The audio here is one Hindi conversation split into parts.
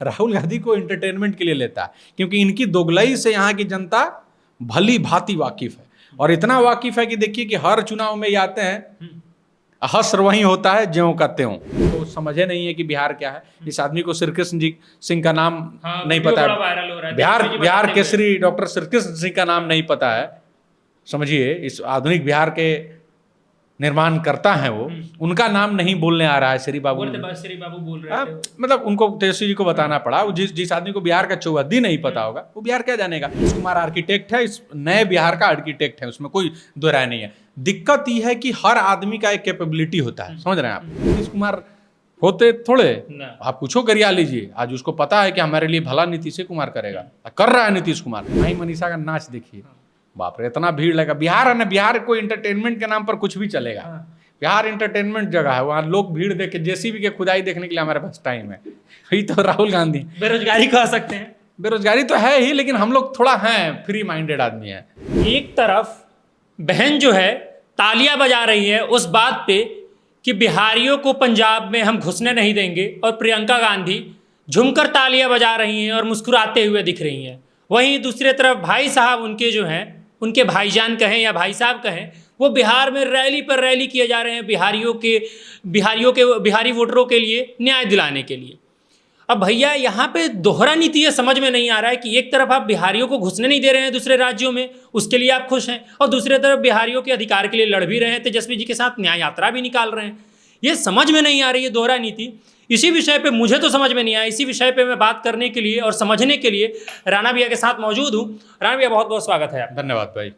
राहुल गांधी को एंटरटेनमेंट के लिए लेता है, क्योंकि इनकी दोगलई से यहाँ की जनता भली भांति वाकिफ है। और इतना वाकिफ है कि देखिए कि हर चुनाव में ये आते हैं, हश्र वहीं होता है ज्यों का त्यों। तो समझे नहीं है कि बिहार क्या है। इस आदमी को श्रीकृष्ण जी सिंह का नाम नहीं पता है। बिहार केसरी डॉक्टर श्रीकृष्ण सिंह का नाम नहीं पता है। समझिए, इस आधुनिक बिहार के निर्माण करता है वो, उनका नाम नहीं बोलने आ रहा है। श्री बाबू बोल रहे थे। मतलब उनको तेजस्वी जी को बताना पड़ा। जिस आदमी को बिहार का चौहद्दी नहीं पता होगा वो बिहार क्या जानेगा। नीतीश कुमार आर्किटेक्ट है, इस नए बिहार का आर्किटेक्ट है, उसमें कोई दो राय नहीं है। दिक्कत यह है कि हर आदमी का एक कैपेबिलिटी होता है, समझ रहे हैं आप। नीतीश कुमार होते थोड़े आप कुछो करिया लीजिए, आज उसको पता है कि हमारे लिए भला नीतीश कुमार करेगा, कर रहा है नीतीश कुमार। भाई मनीषा का नाच देखिए, बाप रे इतना भीड़ लगा। बिहार है ना, बिहार कोई एंटरटेनमेंट के नाम पर कुछ भी चलेगा। बिहार एंटरटेनमेंट जगह है, वहाँ लोग भीड़ देख के जेसीबी के खुदाई देखने के लिए हमारे पास टाइम है। यही तो राहुल गांधी। बेरोजगारी कह सकते हैं, बेरोजगारी तो है ही, लेकिन हम लोग थोड़ा हैं फ्री माइंडेड आदमी है। एक तरफ बहन जो है तालियां बजा रही है उस बात पे कि बिहारियों को पंजाब में हम घुसने नहीं देंगे, और प्रियंका गांधी झुमकर तालियां बजा रही हैं और मुस्कुराते हुए दिख रही हैं। वहीं दूसरी तरफ भाई साहब उनके जो हैं, उनके भाईजान कहें या भाई साहब कहें, वो बिहार में रैली पर रैली किए जा रहे हैं बिहारी वोटरों के लिए न्याय दिलाने के लिए। अब भैया यहाँ पे दोहरा नीति है, समझ में नहीं आ रहा है कि एक तरफ आप बिहारियों को घुसने नहीं दे रहे हैं दूसरे राज्यों में, उसके लिए आप खुश हैं, और दूसरी तरफ बिहारियों के अधिकार के लिए लड़ भी रहे हैं, तेजस्वी जी के साथ न्याय यात्रा भी निकाल रहे हैं। ये समझ में नहीं आ रही है दोहरा नीति। इसी विषय पे मुझे तो समझ में नहीं आया। इसी विषय पे मैं बात करने के लिए और समझने के लिए राणा भैया के साथ मौजूद हूँ। राणा भैया बहुत बहुत स्वागत है। धन्यवाद भाई।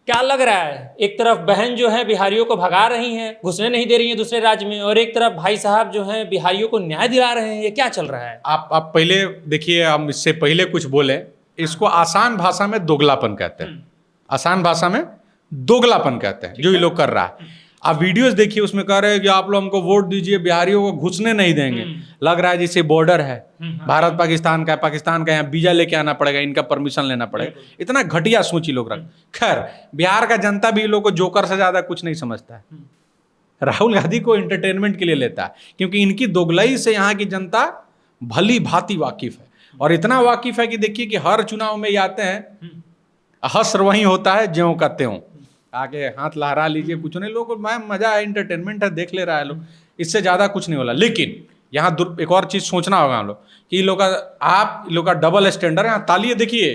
क्या लग रहा है, एक तरफ बहन जो है बिहारियों को भगा रही हैं, घुसने नहीं दे रही हैं दूसरे राज्य में, और एक तरफ भाई साहब जो हैं बिहारियों को न्याय दिला रहे हैं, ये क्या चल रहा है? आप पहले देखिए, हम इससे पहले कुछ बोले, इसको आसान भाषा में दोगलापन कहते हैं। आसान भाषा में दोगलापन कहते हैं जो ये लोग कर रहा है। आप वीडियोस देखिए, उसमें कह रहे हैं कि आप लोग हमको वोट दीजिए, बिहारियों को घुसने नहीं देंगे। लग रहा है जैसे बॉर्डर है भारत पाकिस्तान का, यहाँ वीजा लेके आना पड़ेगा, इनका परमिशन लेना पड़ेगा। इतना घटिया सोच ही लोग रख। खैर, बिहार का जनता भी लोग को जोकर से ज्यादा कुछ नहीं समझता है। राहुल गांधी को एंटरटेनमेंट के लिए लेता है, क्योंकि इनकी दोगलई से यहाँ की जनता भली भांति वाकिफ है। और इतना वाकिफ है कि देखिए कि हर चुनाव में ये आते हैं, हश्र वहीं होता है ज्यों का त्यों। आगे हाथ लहरा लीजिए, कुछ नहीं, लोग मैं मजा है, एंटरटेनमेंट है, देख ले रहा है लोग, इससे ज्यादा कुछ नहीं होला। लेकिन यहाँ एक और चीज सोचना होगा हम लोग कि आप लोग का डबल स्टैंडर्ड। यहाँ तालिए देखिए,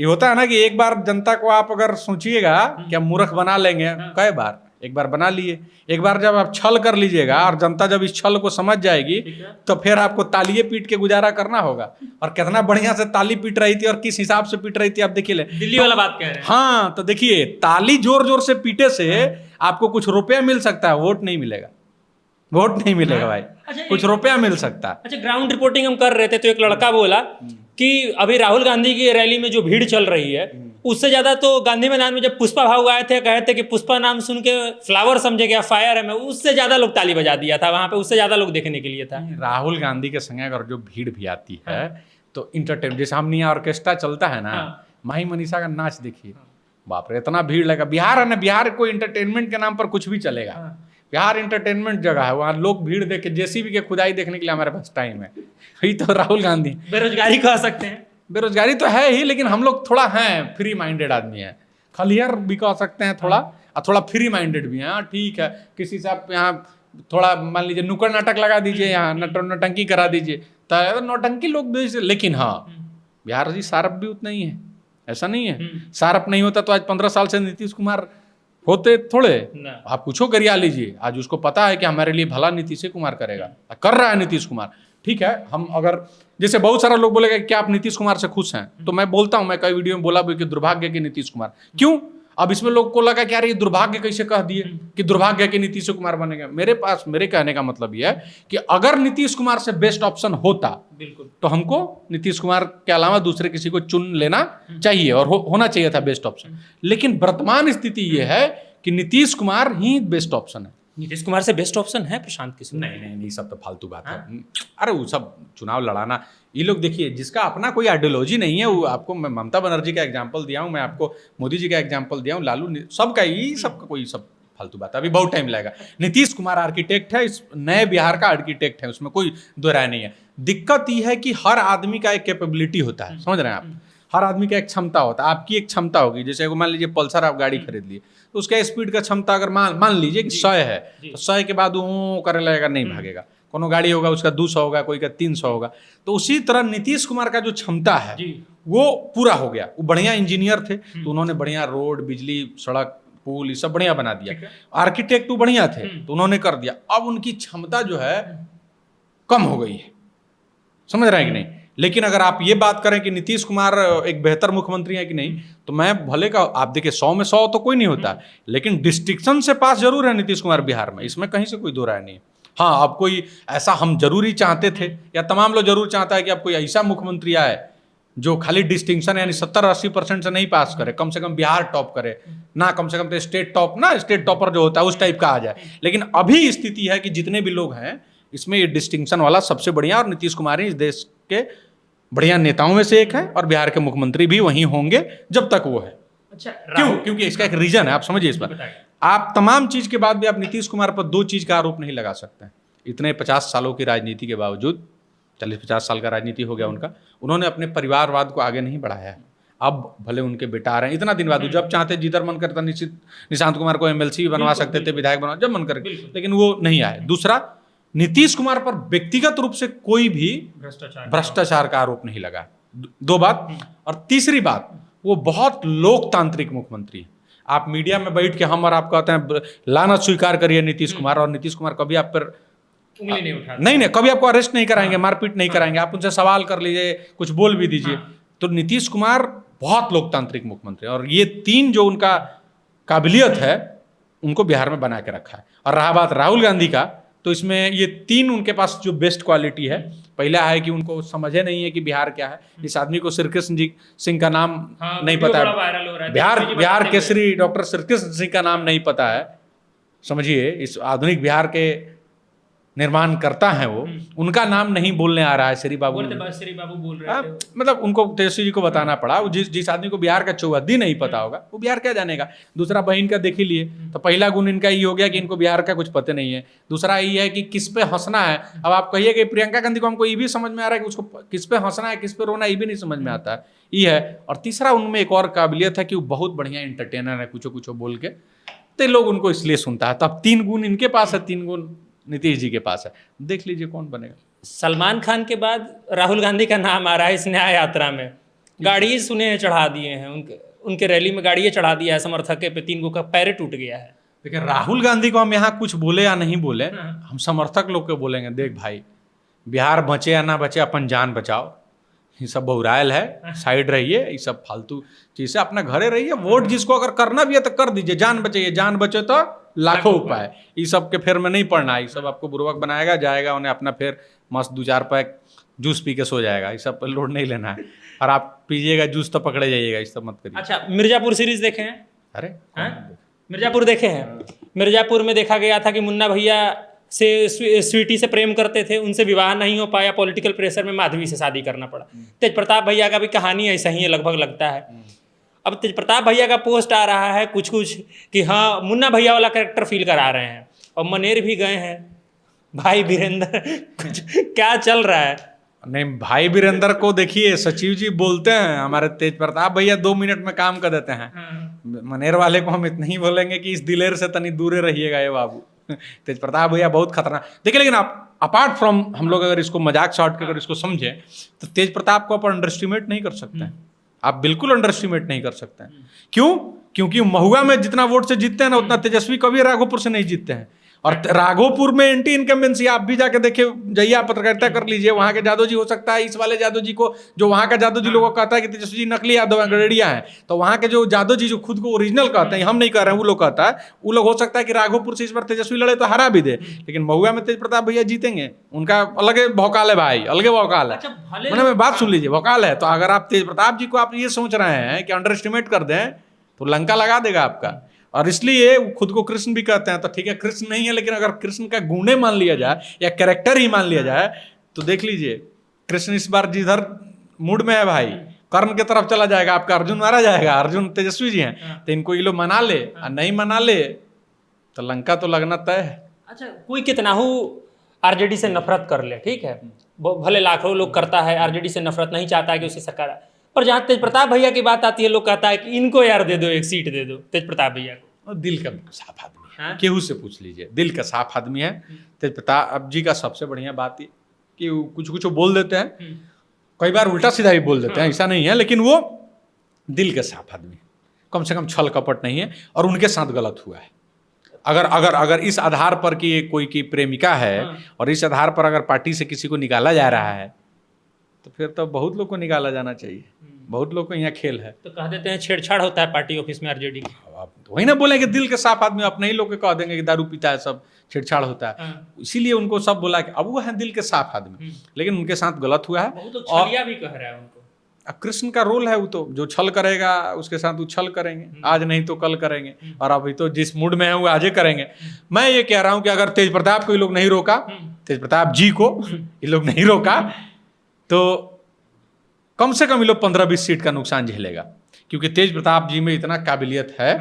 ये होता है ना कि एक बार जनता को आप अगर सोचिएगा कि हम मूर्ख बना लेंगे, कई बार, एक बार बना लिए, एक बार जब आप छल कर लीजिएगा और जनता जब इस छल को समझ जाएगी तो फिर आपको तालिए पीट के गुजारा करना होगा। और कितना बढ़िया से ताली पीट रही थी और किस हिसाब से पीट रही थी आप देखिए। दिल्ली वाला बात कह रहे हैं। हाँ, तो देखिए, ताली जोर जोर से पीटे से आपको कुछ रुपया मिल सकता है, वोट नहीं मिलेगा। वोट नहीं मिलेगा भाई। अच्छा, कुछ रुपया मिल सकता है। अच्छा, ग्राउंड रिपोर्टिंग हम कर रहे थे तो एक लड़का बोला कि अभी राहुल गांधी की रैली में जो भीड़ चल रही है उससे ज्यादा तो गांधी मैदान में जब पुष्पा भाऊ आए थे, कहे थे कि पुष्पा नाम सुन के फ्लावर समझे गया, फायर है, मैं उससे ज्यादा लोग ताली बजा दिया था वहां पे, उससे ज्यादा लोग देखने के लिए था। राहुल गांधी के संग अगर जो भीड़ भी आती है तो इंटरटेन, जैसे हम यहाँ ऑर्केस्ट्रा चलता है ना, माही मनीषा का नाच देखिए, बाप रे इतना भीड़ लगा। बिहार है ना, बिहार कोई एंटरटेनमेंट के नाम पर कुछ भी चलेगा। बिहार एंटरटेनमेंट जगह है, वहाँ लोग भीड़ देख के जेसीबी के खुदाई देखने के लिए हमारे पास टाइम है। यही तो राहुल गांधी। बेरोजगारी कह सकते हैं, बेरोजगारी तो है ही, लेकिन हम लोग थोड़ा हैं फ्री माइंडेड आदमी है। खलियर भी कह सकते हैं थोड़ा, और थोड़ा फ्री माइंडेड भी है। ठीक है, किसी से आप यहाँ थोड़ा मान लीजिए नुक्कड़ नाटक लगा दीजिए, यहाँ नौटंकी करा दीजिए, तो नौटंकी लोग, लेकिन हाँ बिहार जी शार्प भी उतना ही है, ऐसा नहीं है। शार्प नहीं होता तो आज 15 साल से नीतीश कुमार होते थोड़े। आप कुछो करिया लीजिए, आज उसको पता है कि हमारे लिए भला नीतीश कुमार करेगा, कर रहा है नीतीश कुमार। ठीक है, हम अगर जैसे बहुत सारा लोग बोलेगा क्या आप नीतीश कुमार से खुश हैं, तो मैं बोलता हूं, मैं कई वीडियो में बोला भी कि दुर्भाग्य के नीतीश कुमार। क्यों? अब इसमें लोग को लगा कि यार ये दुर्भाग्य कैसे कह दिए कि दुर्भाग्य के नीतीश कुमार बनेगा। मेरे कहने का मतलब यह है कि अगर नीतीश कुमार से बेस्ट ऑप्शन होता बिल्कुल, तो हमको नीतीश कुमार के अलावा दूसरे किसी को चुन लेना चाहिए और होना चाहिए था बेस्ट ऑप्शन। लेकिन वर्तमान स्थिति यह है कि नीतीश कुमार ही बेस्ट ऑप्शन है। नीतीश कुमार से बेस्ट ऑप्शन है प्रशांत किशोर? नहीं, सब तो फालतू बात है। अरे वो सब चुनाव लड़ाना, ये लोग देखिए जिसका अपना कोई आइडियोलॉजी नहीं है, वो आपको मैं ममता बनर्जी का एग्जांपल दिया हूँ, मैं आपको मोदी जी का एग्जांपल दिया हूँ, लालू, सबका ही सबका कोई सब फालतू बात है, अभी बहुत टाइम लगेगा। नीतीश कुमार आर्किटेक्ट है, इस नए बिहार का आर्किटेक्ट है, उसमें कोई दो राय नहीं है। दिक्कत यह है कि हर आदमी का एक कैपेबिलिटी होता है, समझ रहे हैं आप, हर आदमी का एक क्षमता होता है। आपकी एक क्षमता होगी, जैसे मान लीजिए पल्सर आप गाड़ी खरीद लिए, तो उसका स्पीड का क्षमता अगर मान लीजिए कि 100 है, तो 100 के बाद वो करने लगेगा, नहीं भागेगा। कोनो गाड़ी होगा उसका 200 होगा, कोई का 300 होगा। तो उसी तरह नीतीश कुमार का जो क्षमता है वो पूरा हो गया। वो बढ़िया इंजीनियर थे, तो उन्होंने बढ़िया रोड, बिजली, सड़क, पुल ये सब बढ़िया बना दिया। आर्किटेक्ट तो बढ़िया थे, तो उन्होंने कर दिया। अब उनकी क्षमता जो है कम हो गई है, समझ रहे हैं कि नहीं। लेकिन अगर आप ये बात करें कि नीतीश कुमार एक बेहतर मुख्यमंत्री है कि नहीं, तो मैं भले का, आप देखिए 100 में 100 तो कोई नहीं होता, लेकिन डिस्टिंक्शन से पास जरूर है नीतीश कुमार बिहार में, इसमें कहीं से कोई दो राय नहीं है। हाँ, अब कोई ऐसा हम जरूरी चाहते थे, या तमाम लोग जरूर चाहता है कि अब कोई ऐसा मुख्यमंत्री आए जो खाली डिस्टिंक्शन यानी 70-80% से नहीं पास करे, कम से कम बिहार टॉप करे ना, कम से कम तो स्टेट टॉप ना, स्टेट टॉपर जो होता है उस टाइप का आ जाए। लेकिन अभी स्थिति है कि जितने भी लोग हैं इसमें ये डिस्टिंक्शन वाला सबसे बढ़िया, और नीतीश कुमार ही इस देश के बढ़िया नेताओं में से एक है, और बिहार के मुख्यमंत्री भी वहीं होंगे जब तक वो है। अच्छा, क्यों? क्योंकि इसका एक रीजन है, आप समझिए इस पर। आप तमाम चीज के बाद भी आप नीतीश कुमार पर दो चीज का आरोप नहीं लगा सकते हैं। इतने 50 सालों की राजनीति के बावजूद, 40-50 साल का राजनीति हो गया उनका, उन्होंने अपने परिवारवाद को आगे नहीं बढ़ाया है। अब भले उनके बेटा आ रहे हैं, इतना दिन बाद जब चाहते जिधर मन करता निशांत कुमार को MLC बनवा सकते थे, विधायक बनवा, जब मन करे, लेकिन वो नहीं आए। दूसरा, नीतीश कुमार पर व्यक्तिगत रूप से कोई भी भ्रष्टाचार का आरोप नहीं लगा। दो बात। और तीसरी बात, वो बहुत लोकतांत्रिक मुख्यमंत्री है। आप मीडिया में बैठ के हम और आप कहते हैं लानत स्वीकार करिए नीतीश कुमार, और नीतीश कुमार कभी आप पर उंगली नहीं उठा, नहीं, कभी आपको अरेस्ट नहीं कराएंगे, मारपीट नहीं कराएंगे, आप उनसे सवाल कर लीजिए, कुछ बोल भी दीजिए। तो नीतीश कुमार बहुत लोकतांत्रिक मुख्यमंत्री है, और ये तीन जो उनका काबिलियत है उनको बिहार में बना के रखा है। और रहा बात राहुल गांधी का, तो इसमें ये तीन उनके पास जो बेस्ट क्वालिटी है, पहला है कि उनको समझे नहीं है कि बिहार क्या है। इस आदमी को श्रीकृष्ण सिंह का नाम नहीं पता है, बिहार केसरी डॉक्टर श्रीकृष्ण सिंह का नाम नहीं पता है, समझिए। इस आधुनिक बिहार के निर्माण करता है वो, उनका नाम नहीं बोलने आ रहा है। श्री बाबू बोल रहे थे, मतलब उनको तेजस्वी जी को बताना पड़ा। जिस आदमी को बिहार का चौहद्दी नहीं पता होगा वो बिहार क्या जानेगा। दूसरा, बहन का देख ही लिए, तो पहला गुण इनका ये हो गया कि इनको बिहार का कुछ पता नहीं है। दूसरा ये है कि किस पे हंसना है। अब आप कहिए कि प्रियंका गांधी को हमको ये भी समझ में आ रहा है कि उसको किस पे हंसना है, किस पे रोना, ये भी नहीं समझ में आता है, ये है। और तीसरा, उनमें एक और काबिलियत है कि वो बहुत बढ़िया इंटरटेनर है, कुछ बोल के, तो लोग उनको इसलिए सुनता है। तो अब 3 गुण इनके पास है, 3 गुण नीतीश जी के पास है। देख लीजिए कौन बनेगा। सलमान खान के बाद राहुल गांधी का नाम आ रहा है इस न्याय यात्रा में। गाड़ी सुने चढ़ा दिए हैं, उनके रैली में गाड़ियाँ चढ़ा दिया है, समर्थक पे 3 गो का पैर टूट गया है। देखिए, राहुल गांधी को हम यहाँ कुछ बोले या नहीं बोले, हम समर्थक लोग को बोलेंगे, देख भाई, बिहार बचे या ना बचे, अपन जान बचाओ। ये सब बहुरायल है, साइड रहिए, ये सब फालतू चीज से अपना घरे रहिए। वोट जिसको अगर करना भी है तो कर दीजिए, जान बचाइए, जान बचे तो लाखों उपाय। ये सब के फेर में नहीं पड़ना, ये सब आपको बुर्बक बनाएगा, जाएगा उन्हें अपना फिर मस्त 2-4 पैक जूस पी के सो जाएगा। ये सब लोड नहीं लेना है, और आप पीजिएगा जूस तो पकड़े जाइएगा, ये सब मत करिए। अच्छा, मिर्जापुर सीरीज देखे हैं? अरे मिर्जापुर देखे हैं? मिर्जापुर में देखा गया था कि मुन्ना भैया से स्वीटी से प्रेम करते थे, उनसे विवाह नहीं हो पाया, पॉलिटिकल प्रेशर में माधवी से शादी करना पड़ा। तेज प्रताप भैया का भी कहानी ऐसा ही है लगभग, लगता है। अब तेज प्रताप भैया का पोस्ट आ रहा है कुछ कि हाँ मुन्ना भैया वाला कैरेक्टर फील करा रहे हैं, और मनेर भी गए हैं। भाई वीरेंद्र कुछ क्या चल रहा है? नहीं, भाई वीरेंद्र को देखिए, सचिव जी बोलते हैं हमारे तेज प्रताप भैया 2 मिनट में काम कर देते हैं। मनेर वाले को हम इतना ही बोलेंगे कि इस दिलेर से तनी दूरे रहिएगा ये बाबू। तेज प्रताप भैया बहुत खतरनाक। देखिए, लेकिन आप अपार्ट फ्रॉम, हम लोग अगर इसको मजाक शॉर्ट के अगर इसको समझे, तो तेज प्रताप को आप अंडर एस्टिमेट नहीं कर सकते हैं। आप बिल्कुल अंडर एस्टिमेट नहीं कर सकते हैं। क्यों? क्योंकि महुआ में जितना वोट से जीतते हैं ना, उतना तेजस्वी कभी राघोपुर से नहीं जीतते हैं। और राघोपुर में एंटी इनकम्बेंसी, आप भी जाके देखिए, जाइए आप पत्रकारिता कर लीजिए, वहां के यादव जी हो सकता है इस वाले यादव जी को, जो वहां का यादव जी लोगों को कहता है कि तेजस्वी जी नकली यादव है, गड़ेड़िया है, तो वहां के जो यादव जी जो खुद को ओरिजिनल कहते हैं, हम नहीं कह रहे हैं, वो लोग कहता है, वो लोग हो सकता है कि राघोपुर से इस बार तेजस्वी लड़े तो हरा भी दे, लेकिन महुआ में तेज प्रताप भैया जीतेंगे। उनका अलग भौकाल है भाई, अलग भौकाल है। मैंने मैं बात सुन लीजिए, भौकाल है। तो अगर आप तेज प्रताप जी को आप ये सोच रहे हैं कि अंडर एस्टिमेट कर दें, तो लंका लगा देगा आपका। और इसलिए खुद को कृष्ण भी कहते हैं, तो ठीक है कृष्ण नहीं है, लेकिन अगर कृष्ण का गुणे मान लिया जाए या कैरेक्टर ही मान लिया जाए, तो देख लीजिए कृष्ण इस बार जिधर मूड में है भाई, कर्ण की तरफ चला जाएगा, आपका अर्जुन मारा जाएगा। अर्जुन तेजस्वी जी हैं, तो इनको ये लोग मना ले, और नहीं मना ले तो लंका तो लगना तय है। अच्छा, कोई कितना हो आरजेडी से नफरत कर ले, ठीक है, भले लाखों लोग करता है, आरजेडी से नफरत नहीं चाहता है कि उसकी सरकार आए, पर जहाँ तेज प्रताप भैया की बात आती है लोग कहता है कि इनको यार दे दो, एक सीट दे दो तेज प्रताप भैया को। और दिल का साफ आदमी है, हाँ? केहू से पूछ लीजिए, दिल का साफ आदमी है। तेज प्रताप जी का सबसे बढ़िया बात ये कि कुछ कुछ बोल देते हैं, कई बार उल्टा सीधा भी बोल देते हैं, ऐसा नहीं है, लेकिन वो दिल का साफ आदमी है, कम से कम छल कपट नहीं है। और उनके साथ गलत हुआ है। अगर अगर अगर इस आधार पर कि कोई की प्रेमिका है और इस आधार पर अगर पार्टी से किसी को निकाला जा रहा है तो फिर तो बहुत लोग को निकाला जाना चाहिए। बहुत लोग को यहाँ खेल है। तो कह देते हैं छेड़छाड़ होता है पार्टी ऑफिस में आरजेडी की। आप तो वही ना बोले कि दिल के साफ आदमी, अपने ही लोग के कह देंगे कि दारू पीता है, सब छेड़छाड़ होता है। इसीलिए उनको सब बोला कि अब वो है दिल के साफ आदमी, लेकिन उनके साथ गलत हुआ है। बहुत छलिया भी कह रहा है उनको। अब कृष्ण का रोल है, वो तो जो छल करेगा उसके साथ वो छल करेंगे, आज नहीं तो कल करेंगे, और अभी तो जिस मूड में है वो आज ही करेंगे। मैं ये कह रहा हूं कि अगर तेज प्रताप को ये लोग नहीं रोका, तेज प्रताप जी को ये लोग नहीं रोका, तो कम से कम ये लोग 15-20 सीट का नुकसान झेलेगा। क्योंकि तेज प्रताप जी में इतना काबिलियत है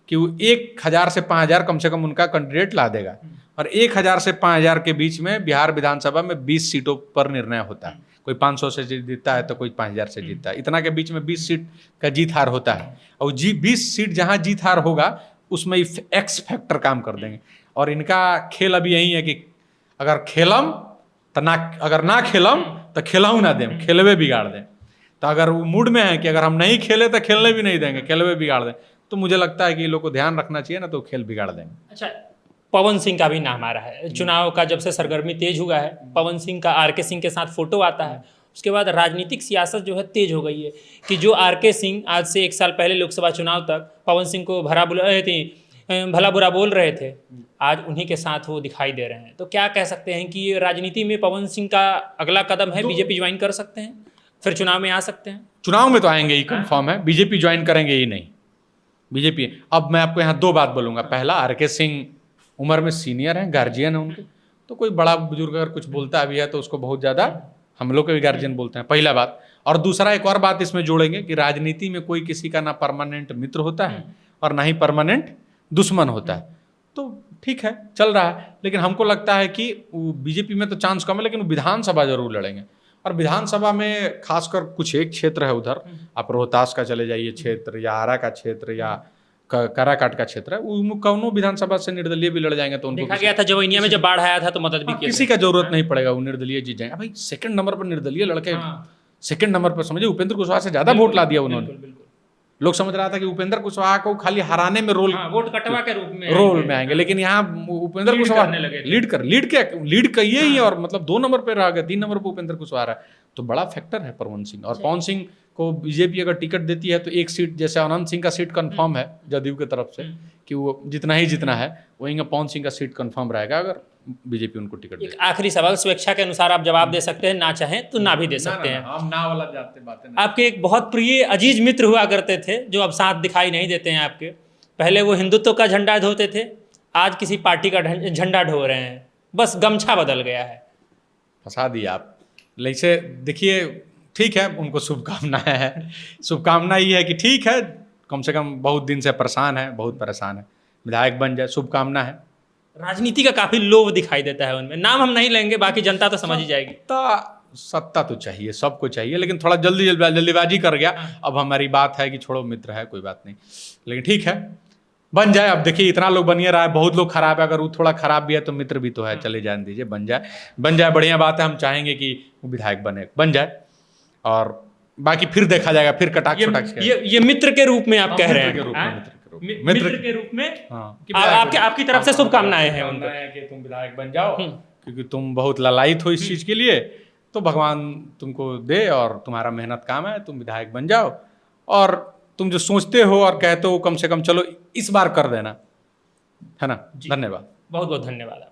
कि वो 1000 से 5000 कम से कम उनका कैंडिडेट ला देगा। और 1000 से 5000 के बीच में बिहार विधानसभा में 20 सीटों पर निर्णय होता है। कोई 500 से जीतता है तो कोई 5000 से जीतता है। इतना के बीच में 20 सीट का जीत हार होता है। और 20 सीट जहां जीत हार होगा उसमें एक्स फैक्टर काम कर देंगे। और इनका खेल अभी यही है कि अगर खेलम तो ना, अगर ना खेलम तो खेलऊ ना दें, खेलवे बिगाड़ दें। तो अगर वो मूड में है कि अगर हम नहीं खेले तो खेलने भी नहीं देंगे, खेलवे बिगाड़ दें, तो मुझे लगता है कि ये लोग को ध्यान रखना चाहिए ना, तो खेल बिगाड़ देंगे। अच्छा, पवन सिंह का भी नाम आ रहा है चुनाव का। जब से सरगर्मी तेज हुआ है, पवन सिंह का आरके सिंह के साथ फोटो आता है, उसके बाद राजनीतिक सियासत जो है तेज हो गई है कि जो आरके सिंह आज से 1 साल पहले लोकसभा चुनाव तक पवन सिंह को भला बुरा बोल रहे थे, आज उन्हीं के साथ वो दिखाई दे रहे हैं। तो क्या कह सकते हैं कि राजनीति में पवन सिंह का अगला कदम है, बीजेपी ज्वाइन कर सकते हैं, फिर चुनाव में आ सकते हैं? चुनाव में तो आएंगे ही, कंफर्म है। बीजेपी ज्वाइन करेंगे ही नहीं, बीजेपी। अब मैं आपको यहाँ 2 बात बोलूंगा। पहला, आरके सिंह उम्र में सीनियर हैं, गार्जियन है उनके, तो कोई बड़ा बुजुर्ग अगर कुछ बोलता भी है तो उसको बहुत ज़्यादा हम लोग के भी गार्जियन बोलते हैं, पहला बात। और दूसरा, एक और बात इसमें जोड़ेंगे कि राजनीति में कोई किसी का ना परमानेंट मित्र होता है और ना ही परमानेंट दुश्मन होता है। तो ठीक है, चल रहा है, लेकिन हमको लगता है कि बीजेपी में तो चांस कम है, लेकिन विधानसभा जरूर लड़ेंगे। और विधानसभा में खासकर कुछ एक क्षेत्र है उधर, आप रोहतास का चले जाइए क्षेत्र, या आरा का क्षेत्र, या काराकाट का क्षेत्र है, वो कौनों विधानसभा से निर्दलीय भी लड़ जाएंगे। तो उनको देखा गया था जवैनिया में जब बाढ़ आया था तो मदद भी किसी का जरूरत नहीं पड़ेगा, वो निर्दलीय जीत जाएंगे। भाई सेकंड नंबर पर निर्दलीय लड़के, सेकंड नंबर पर समझिए उपेंद्र कुशवाहा से ज्यादा वोट ला दिया उन्होंने। लोग समझ रहा था कि उपेंद्र कुशवाहा को खाली हराने में वोट कटवा के रोल में आएंगे, लेकिन यहाँ उपेंद्र कुशवाहा लीड कहिए ही, और मतलब 2 नंबर पे रह गए, 3 नंबर पे उपेंद्र कुशवाहा है। तो बड़ा फैक्टर है पवन सिंह। और पवन सिंह को बीजेपी अगर टिकट देती है तो एक सीट, जैसे अनंत सिंह का सीट कंफर्म है जदयू की तरफ से कि वो जितना ही जितना है, वहीं पवन सिंह का सीट कंफर्म रहेगा अगर बीजेपी उनको टिकट दे। आखिरी सवाल, स्वेच्छा के अनुसार आप जवाब दे सकते हैं, ना चाहें तो ना भी दे सकते हैं। हम ना वाला जाते बातें। आपके एक बहुत प्रिय अजीज मित्र हुआ करते थे जो अब साथ दिखाई नहीं देते हैं आपके। पहले वो हिंदुत्व का झंडा ढोते थे, आज किसी पार्टी का झंडा ढो रहे हैं, बस गमछा बदल गया है। फंसा दिया आप। लेकिन देखिए, ठीक है, उनको शुभकामनाएं है। शुभकामना ये है कि ठीक है, कम से कम बहुत दिन से परेशान है, बहुत परेशान है, विधायक बन जाए, शुभकामना है। राजनीति का काफी लोभ दिखाई देता है उनमें। नाम हम नहीं लेंगे, बाकी जनता तो समझ ही जाएगी। सत्ता तो चाहिए, सबको चाहिए, लेकिन थोड़ा जल्दीबाजी कर गया। अब हमारी बात है कि छोड़ो, मित्र है, कोई बात नहीं, लेकिन ठीक है, बन जाए। अब देखिए, इतना लोग बनिए रहा है, बहुत लोग खराब है, अगर वो थोड़ा खराब भी है तो मित्र भी तो है, चले जाने दीजिए, बन जाए, बढ़िया बात है। हम चाहेंगे कि वो विधायक बन जाए, और बाकी फिर देखा जाएगा, फिर कटाक्ष ये मित्र के रूप में आप कह रहे हैं, मित्र के रूप में। आपकी तरफ से शुभकामनाएं हैं उनको कि तुम विधायक बन जाओ, क्योंकि तुम बहुत ललायित हो इस चीज के लिए, तो भगवान तुमको दे, और तुम्हारा मेहनत काम है, तुम विधायक बन जाओ, और तुम जो सोचते हो और कहते हो कम से कम चलो इस बार कर देना, है ना। धन्यवाद, बहुत बहुत धन्यवाद।